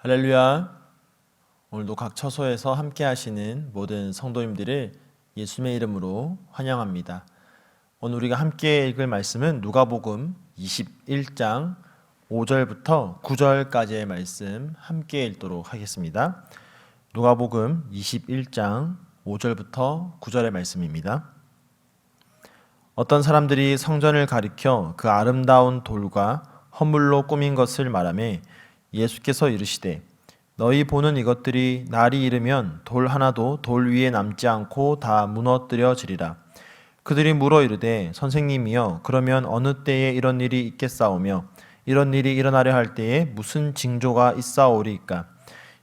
할렐루야. 오늘도 각 처소에서 함께 하시는 모든 성도님들을 예수님의 이름으로 환영합니다. 오늘 우리가 함께 읽을 말씀은 누가복음 21장 5절부터 9절까지의 말씀 함께 읽도록 하겠습니다. 누가복음 21장 5절부터 9절의 말씀입니다. 어떤 사람들이 성전을 가리켜 그 아름다운 돌과 허물로 꾸민 것을 말하며 예수께서 이르시되 너희 보는 이것들이 날이 이르면 돌 하나도 돌 위에 남지 않고 다 무너뜨려지리라. 그들이 물어 이르되 선생님이여 그러면 어느 때에 이런 일이 있겠사오며 이런 일이 일어나려 할 때에 무슨 징조가 있사오리이까?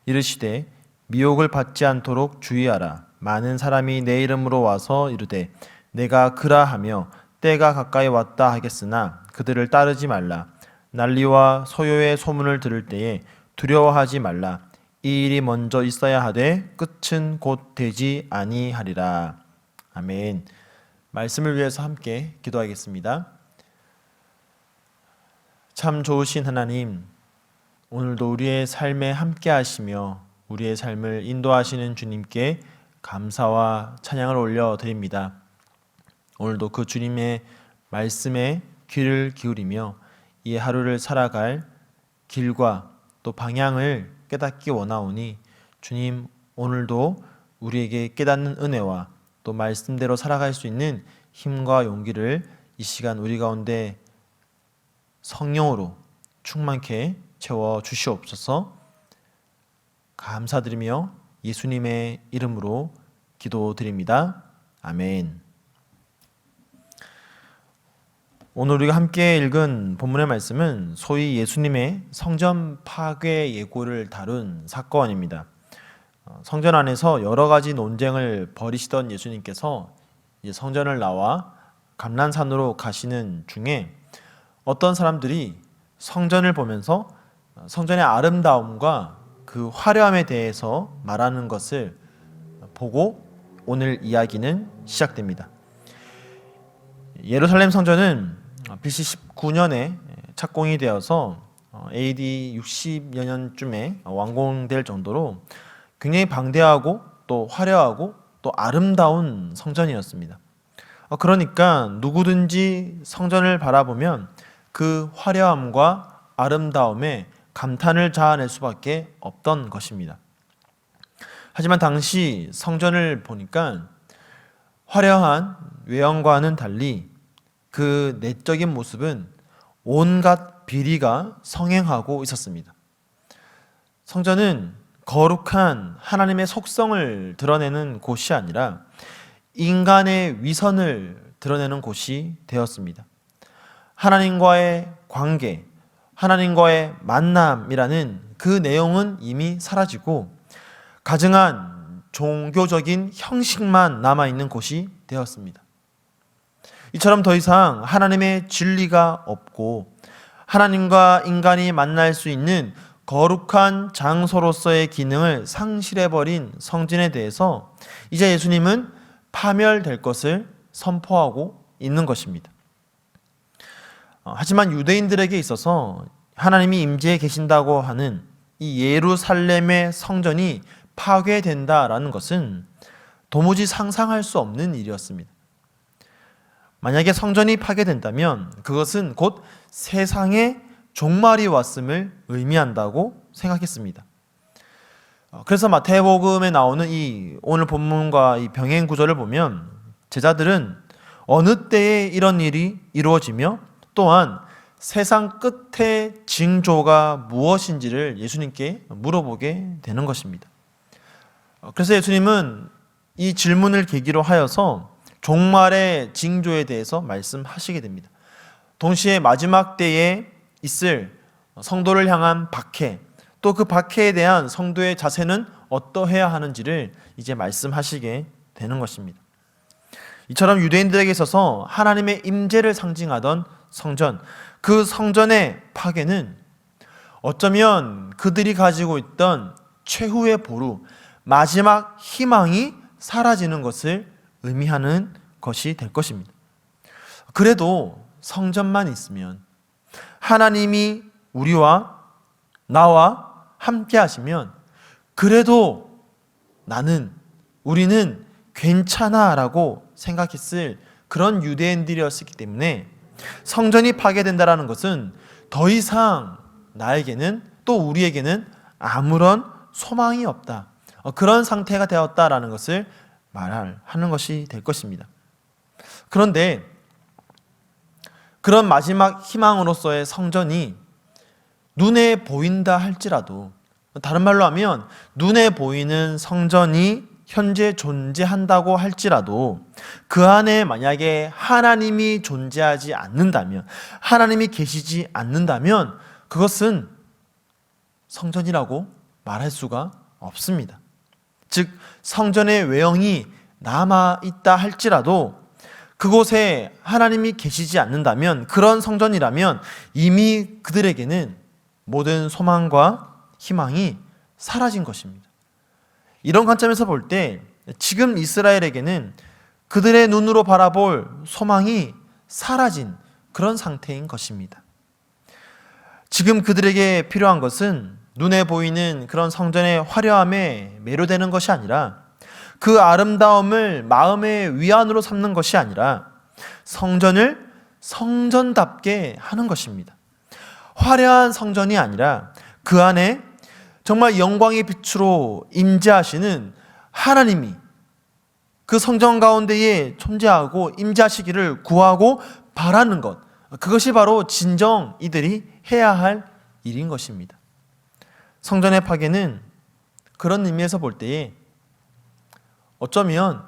이르시되 미혹을 받지 않도록 주의하라. 많은 사람이 내 이름으로 와서 이르되 내가 그라하며 때가 가까이 왔다 하겠으나 그들을 따르지 말라. 난리와 소요의 소문을 들을 때에 두려워하지 말라. 이 일이 먼저 있어야 하되 끝은 곧 되지 아니하리라. 아멘. 말씀을 위해서 함께 기도하겠습니다. 참 좋으신 하나님, 오늘도 우리의 삶에 함께 하시며 우리의 삶을 인도하시는 주님께 감사와 찬양을 올려드립니다. 오늘도 그 주님의 말씀에 귀를 기울이며 이 하루를 살아갈 길과 또 방향을 깨닫기 원하오니 주님, 오늘도 우리에게 깨닫는 은혜와 또 말씀대로 살아갈 수 있는 힘과 용기를 이 시간 우리 가운데 성령으로 충만케 채워 주시옵소서. 감사드리며 예수님의 이름으로 기도드립니다. 아멘. 오늘 우리가 함께 읽은 본문의 말씀은 소위 예수님의 성전 파괴 예고를 다룬 사건입니다. 성전 안에서 여러 가지 논쟁을 벌이시던 예수님께서 이제 성전을 나와 감람산으로 가시는 중에 어떤 사람들이 성전을 보면서 성전의 아름다움과 그 화려함에 대해서 말하는 것을 보고 오늘 이야기는 시작됩니다. 예루살렘 성전은 BC 19년에 착공이 되어서 AD 60여 년쯤에 완공될 정도로 굉장히 방대하고 또 화려하고 또 아름다운 성전이었습니다. 그러니까 누구든지 성전을 바라보면 그 화려함과 아름다움에 감탄을 자아낼 수밖에 없던 것입니다. 하지만 당시 성전을 보니까 화려한 외형과는 달리 그 내적인 모습은 온갖 비리가 성행하고 있었습니다. 성전은 거룩한 하나님의 속성을 드러내는 곳이 아니라 인간의 위선을 드러내는 곳이 되었습니다. 하나님과의 관계, 하나님과의 만남이라는 그 내용은 이미 사라지고 가증한 종교적인 형식만 남아있는 곳이 되었습니다. 이처럼 더 이상 하나님의 진리가 없고 하나님과 인간이 만날 수 있는 거룩한 장소로서의 기능을 상실해버린 성전에 대해서 이제 예수님은 파멸될 것을 선포하고 있는 것입니다. 하지만 유대인들에게 있어서 하나님이 임재해 계신다고 하는 이 예루살렘의 성전이 파괴된다라는 것은 도무지 상상할 수 없는 일이었습니다. 만약에 성전이 파괴된다면 그것은 곧 세상의 종말이 왔음을 의미한다고 생각했습니다. 그래서 마태복음에 나오는 이 오늘 본문과 이 병행 구절을 보면 제자들은 어느 때에 이런 일이 이루어지며 또한 세상 끝의 징조가 무엇인지를 예수님께 물어보게 되는 것입니다. 그래서 예수님은 이 질문을 계기로 하여서 종말의 징조에 대해서 말씀하시게 됩니다. 동시에 마지막 때에 있을 성도를 향한 박해, 또 그 박해에 대한 성도의 자세는 어떠해야 하는지를 이제 말씀하시게 되는 것입니다. 이처럼 유대인들에게 있어서 하나님의 임재를 상징하던 성전, 그 성전의 파괴는 어쩌면 그들이 가지고 있던 최후의 보루, 마지막 희망이 사라지는 것을 의미하는 것이 될 것입니다. 그래도 성전만 있으면 하나님이 우리와 나와 함께 하시면 그래도 우리는 괜찮아 라고 생각했을 그런 유대인들이었기 때문에 성전이 파괴된다는 것은 더 이상 나에게는 또 우리에게는 아무런 소망이 없다, 그런 상태가 되었다라는 것을 말하는 것이 될 것입니다. 그런데 그런 마지막 희망으로서의 성전이 눈에 보인다 할지라도, 다른 말로 하면 눈에 보이는 성전이 현재 존재한다고 할지라도 그 안에 만약에 하나님이 존재하지 않는다면, 하나님이 계시지 않는다면 그것은 성전이라고 말할 수가 없습니다. 즉 성전의 외형이 남아있다 할지라도 그곳에 하나님이 계시지 않는다면, 그런 성전이라면 이미 그들에게는 모든 소망과 희망이 사라진 것입니다. 이런 관점에서 볼 때 지금 이스라엘에게는 그들의 눈으로 바라볼 소망이 사라진 그런 상태인 것입니다. 지금 그들에게 필요한 것은 눈에 보이는 그런 성전의 화려함에 매료되는 것이 아니라, 그 아름다움을 마음의 위안으로 삼는 것이 아니라 성전을 성전답게 하는 것입니다. 화려한 성전이 아니라 그 안에 정말 영광의 빛으로 임재하시는 하나님이 그 성전 가운데에 존재하고 임재하시기를 구하고 바라는 것, 그것이 바로 진정 이들이 해야 할 일인 것입니다. 성전의 파괴는 그런 의미에서 볼 때에 어쩌면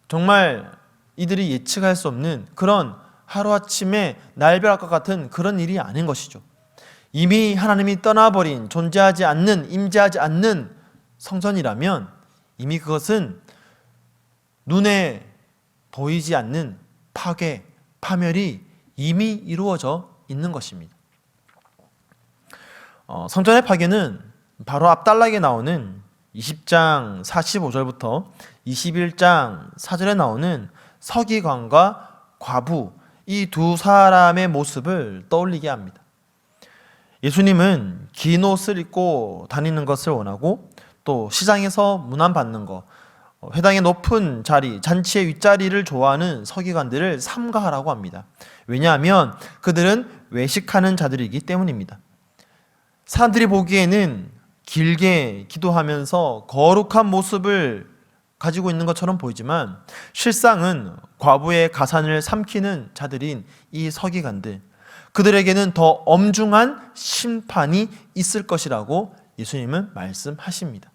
정말 이들이 예측할 수 없는 그런 하루아침에 날벼락과 같은 그런 일이 아닌 것이죠. 이미 하나님이 떠나버린, 존재하지 않는, 임재하지 않는 성전이라면 이미 그것은 눈에 보이지 않는 파괴, 파멸이 이미 이루어져 있는 것입니다. 성전의 파괴는 바로 앞단락에 나오는 20장 45절부터 21장 4절에 나오는 서기관과 과부, 이 두 사람의 모습을 떠올리게 합니다. 예수님은 긴 옷을 입고 다니는 것을 원하고, 또 시장에서 문안받는 것, 회당의 높은 자리, 잔치의 윗자리를 좋아하는 서기관들을 삼가하라고 합니다. 왜냐하면 그들은 외식하는 자들이기 때문입니다. 사람들이 보기에는 길게 기도하면서 거룩한 모습을 가지고 있는 것처럼 보이지만 실상은 과부의 가산을 삼키는 자들인 이 서기관들, 그들에게는 더 엄중한 심판이 있을 것이라고 예수님은 말씀하십니다.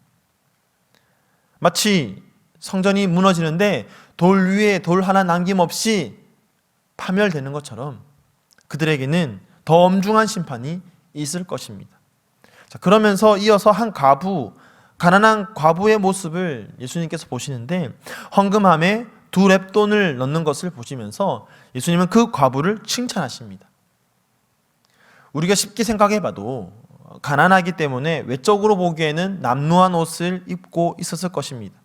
마치 성전이 무너지는데 돌 위에 돌 하나 남김없이 파멸되는 것처럼 그들에게는 더 엄중한 심판이 있을 것입니다. 자, 그러면서 이어서 한 과부, 가난한 과부의 모습을 예수님께서 보시는데, 헌금함에 2렙돈을 넣는 것을 보시면서 예수님은 그 과부를 칭찬하십니다. 우리가 쉽게 생각해봐도 가난하기 때문에 외적으로 보기에는 남루한 옷을 입고 있었을 것입니다.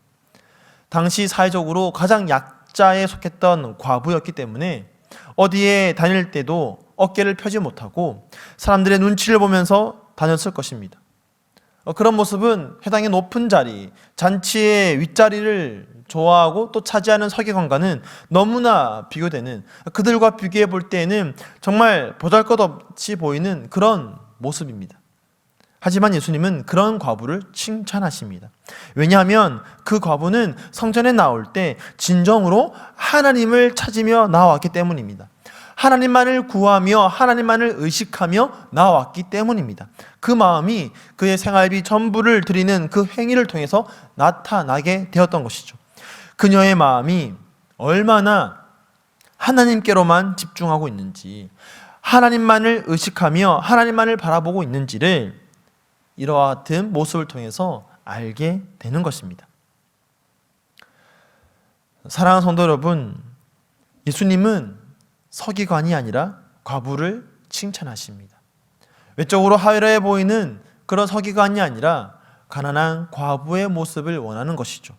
당시 사회적으로 가장 약자에 속했던 과부였기 때문에 어디에 다닐 때도 어깨를 펴지 못하고 사람들의 눈치를 보면서 다녔을 것입니다. 그런 모습은 회당의 높은 자리, 잔치의 윗자리를 좋아하고 또 차지하는 서기관과는 너무나 비교되는, 그들과 비교해 볼 때에는 정말 보잘것없이 보이는 그런 모습입니다. 하지만 예수님은 그런 과부를 칭찬하십니다. 왜냐하면 그 과부는 성전에 나올 때 진정으로 하나님을 찾으며 나왔기 때문입니다. 하나님만을 구하며 하나님만을 의식하며 나왔기 때문입니다. 그 마음이 그의 생활비 전부를 드리는 그 행위를 통해서 나타나게 되었던 것이죠. 그녀의 마음이 얼마나 하나님께로만 집중하고 있는지, 하나님만을 의식하며 하나님만을 바라보고 있는지를 이와 같은 모습을 통해서 알게 되는 것입니다. 사랑하는 성도 여러분, 예수님은 서기관이 아니라 과부를 칭찬하십니다. 외적으로 화려해 보이는 그런 서기관이 아니라 가난한 과부의 모습을 원하는 것이죠.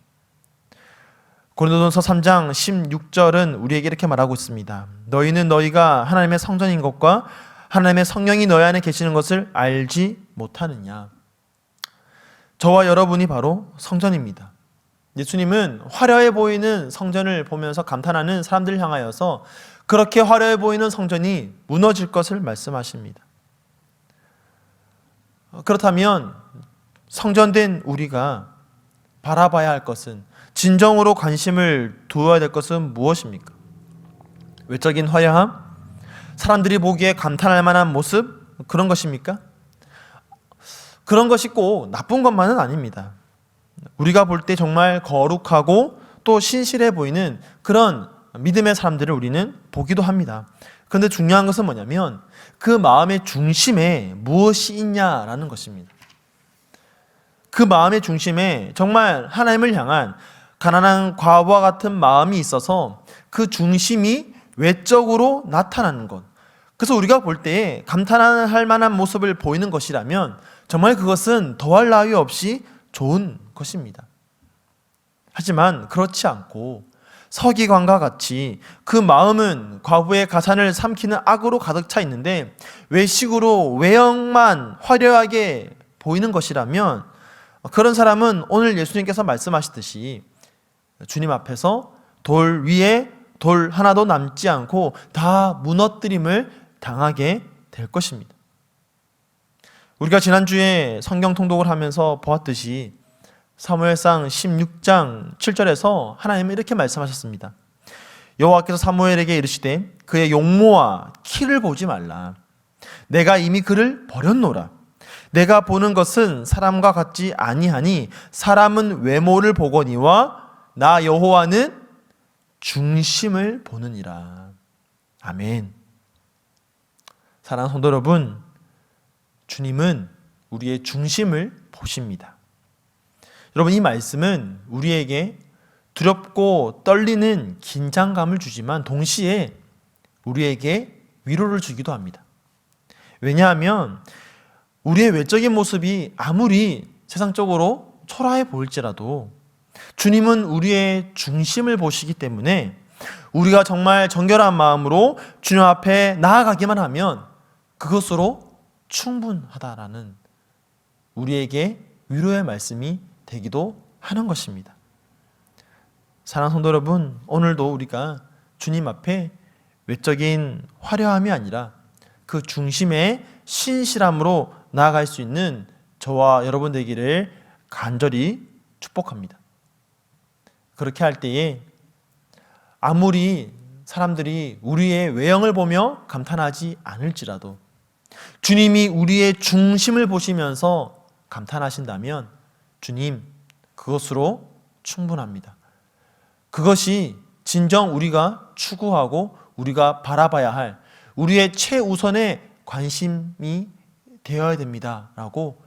고린도전서 3장 16절은 우리에게 이렇게 말하고 있습니다. 너희는 너희가 하나님의 성전인 것과 하나님의 성령이 너희 안에 계시는 것을 알지 못하느냐. 저와 여러분이 바로 성전입니다. 예수님은 화려해 보이는 성전을 보면서 감탄하는 사람들을 향하여서 그렇게 화려해 보이는 성전이 무너질 것을 말씀하십니다. 그렇다면 성전된 우리가 바라봐야 할 것은, 진정으로 관심을 두어야 될 것은 무엇입니까? 외적인 화려함? 사람들이 보기에 감탄할 만한 모습? 그런 것입니까? 그런 것이 꼭 나쁜 것만은 아닙니다. 우리가 볼 때 정말 거룩하고 또 신실해 보이는 그런 믿음의 사람들을 우리는 보기도 합니다. 그런데 중요한 것은 뭐냐면 그 마음의 중심에 무엇이 있냐라는 것입니다. 그 마음의 중심에 정말 하나님을 향한 가난한 과부와 같은 마음이 있어서 그 중심이 외적으로 나타나는 것. 그래서 우리가 볼 때 감탄할 만한 모습을 보이는 것이라면 정말 그것은 더할 나위 없이 좋은 것입니다. 하지만 그렇지 않고 서기관과 같이 그 마음은 과부의 가산을 삼키는 악으로 가득 차 있는데 외식으로 외형만 화려하게 보이는 것이라면 그런 사람은 오늘 예수님께서 말씀하시듯이 주님 앞에서 돌 위에 돌 하나도 남지 않고 다 무너뜨림을 당하게 될 것입니다. 우리가 지난주에 성경 통독을 하면서 보았듯이 사무엘상 16장 7절에서 하나님은 이렇게 말씀하셨습니다. 여호와께서 사무엘에게 이르시되 그의 용모와 키를 보지 말라. 내가 이미 그를 버렸노라. 내가 보는 것은 사람과 같지 아니하니 사람은 외모를 보거니와 나 여호와는 중심을 보느니라. 아멘. 사랑하는 성도 여러분, 주님은 우리의 중심을 보십니다. 여러분, 이 말씀은 우리에게 두렵고 떨리는 긴장감을 주지만 동시에 우리에게 위로를 주기도 합니다. 왜냐하면 우리의 외적인 모습이 아무리 세상적으로 초라해 보일지라도 주님은 우리의 중심을 보시기 때문에 우리가 정말 정결한 마음으로 주님 앞에 나아가기만 하면 그것으로 충분하다라는 우리에게 위로의 말씀이 되기도 하는 것입니다. 사랑하는 성도 여러분, 오늘도 우리가 주님 앞에 외적인 화려함이 아니라 그 중심의 신실함으로 나아갈 수 있는 저와 여러분 되기를 간절히 축복합니다. 그렇게 할 때에 아무리 사람들이 우리의 외형을 보며 감탄하지 않을지라도 주님이 우리의 중심을 보시면서 감탄하신다면 주님, 그것으로 충분합니다. 그것이 진정 우리가 추구하고 우리가 바라봐야 할 우리의 최우선의 관심이 되어야 됩니다 라고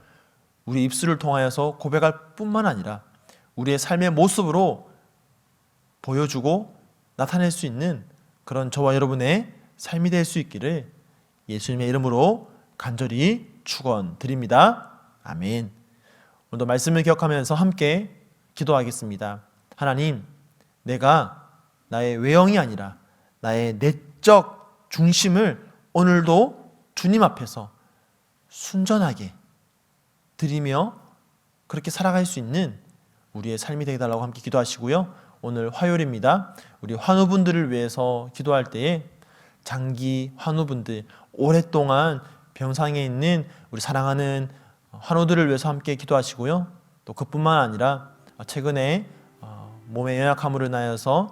우리 입술을 통하여서 고백할 뿐만 아니라 우리의 삶의 모습으로 보여주고 나타낼 수 있는 그런 저와 여러분의 삶이 될 수 있기를 예수님의 이름으로 간절히 축원드립니다. 아멘. 오늘도 말씀을 기억하면서 함께 기도하겠습니다. 하나님, 내가 나의 외형이 아니라 나의 내적 중심을 오늘도 주님 앞에서 순전하게 드리며 그렇게 살아갈 수 있는 우리의 삶이 되게 달라고 함께 기도하시고요. 오늘 화요일입니다. 우리 환우분들을 위해서 기도할 때에 장기 환우분들, 오랫동안 병상에 있는 우리 사랑하는 환우들을 위해서 함께 기도하시고요. 또 그뿐만 아니라 최근에 몸의 연약함으로 인하여서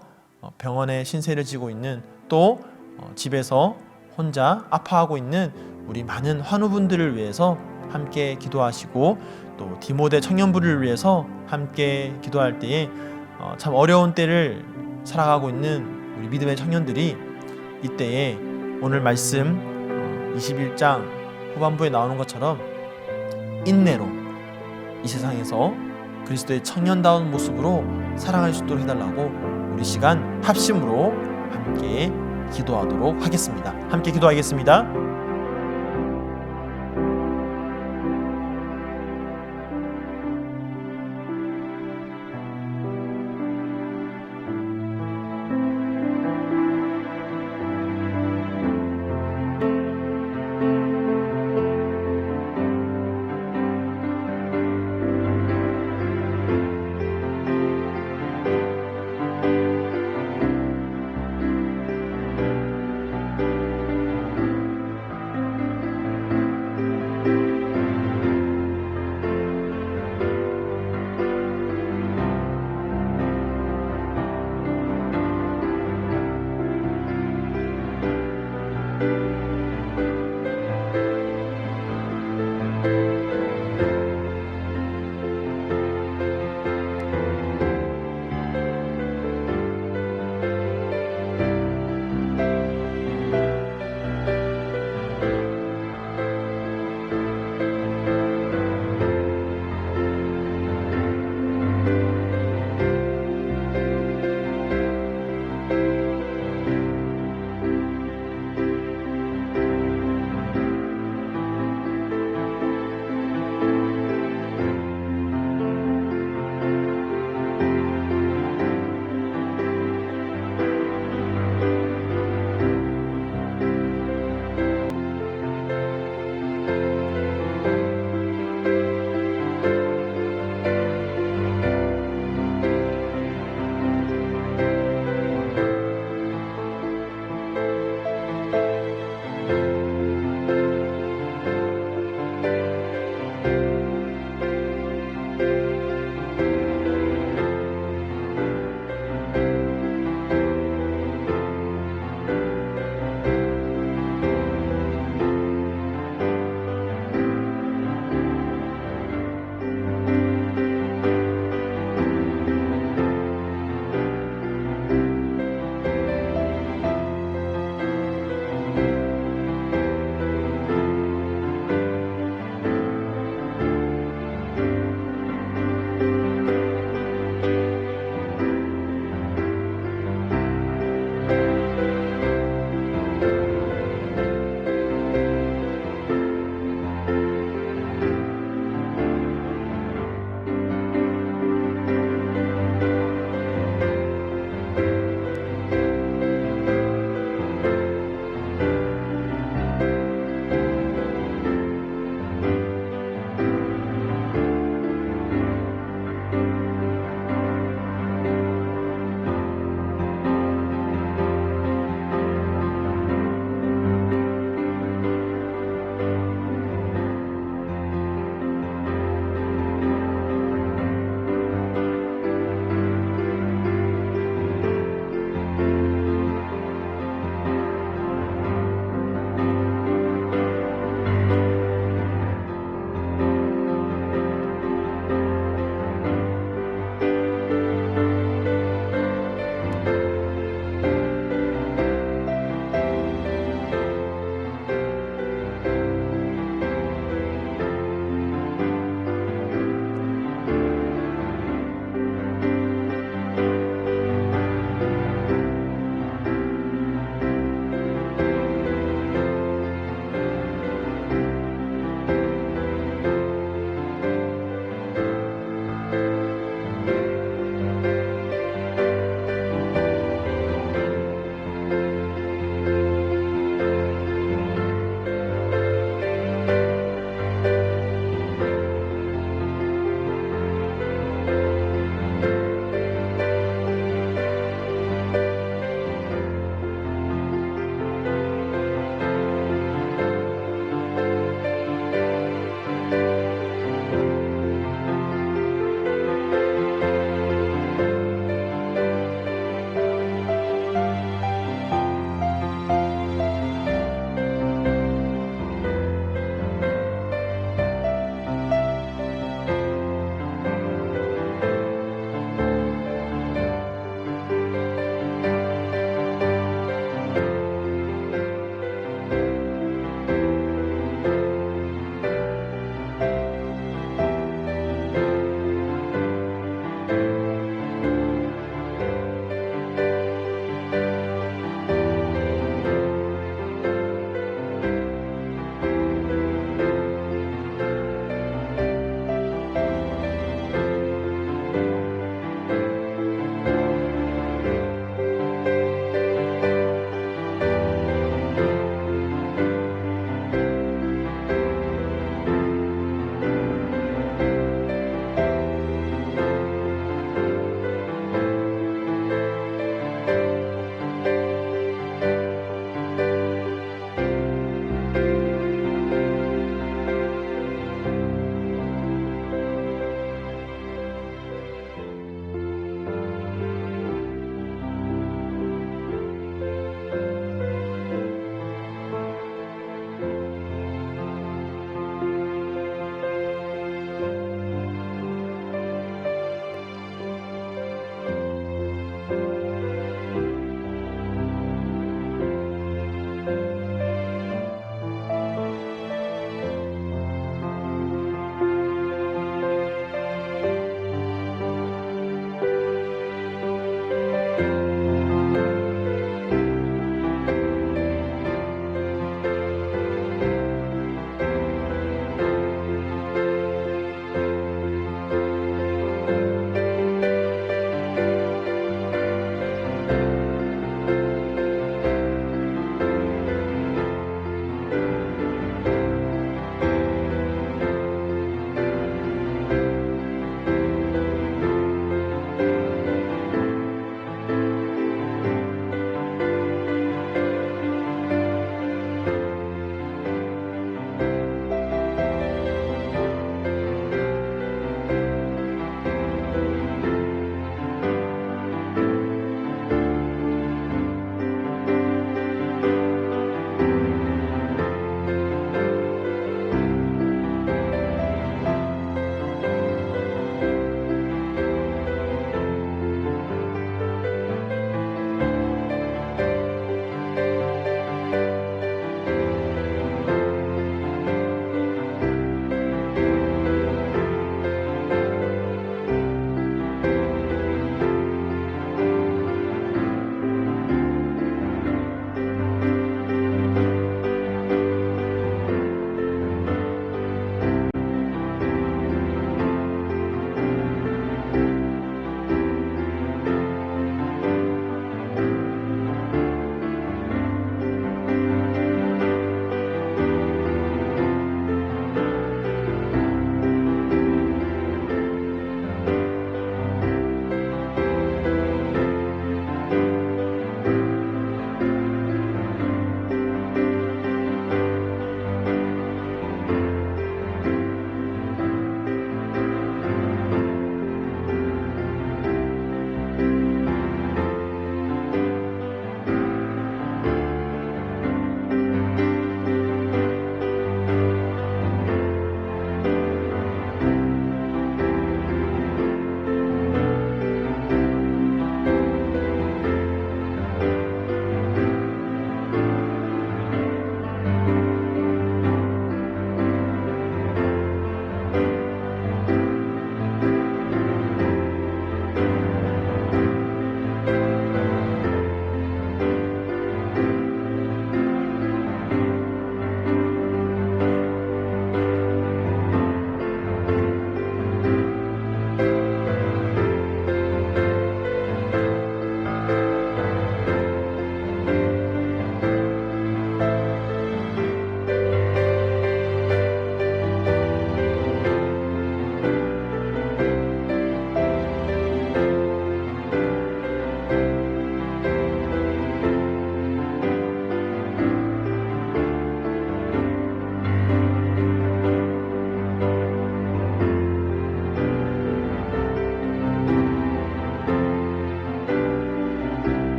병원에 신세를 지고 있는 또 집에서 혼자 아파하고 있는 우리 많은 환우분들을 위해서 함께 기도하시고 또 디모데 청년부를 위해서 함께 기도할 때에 참 어려운 때를 살아가고 있는 우리 믿음의 청년들이 이때에 오늘 말씀 21장 후반부에 나오는 것처럼 인내로 이 세상에서 그리스도의 청년다운 모습으로 살아갈 수 있도록 해달라고 우리 시간 합심으로 함께 기도하도록 하겠습니다. 함께 기도하겠습니다.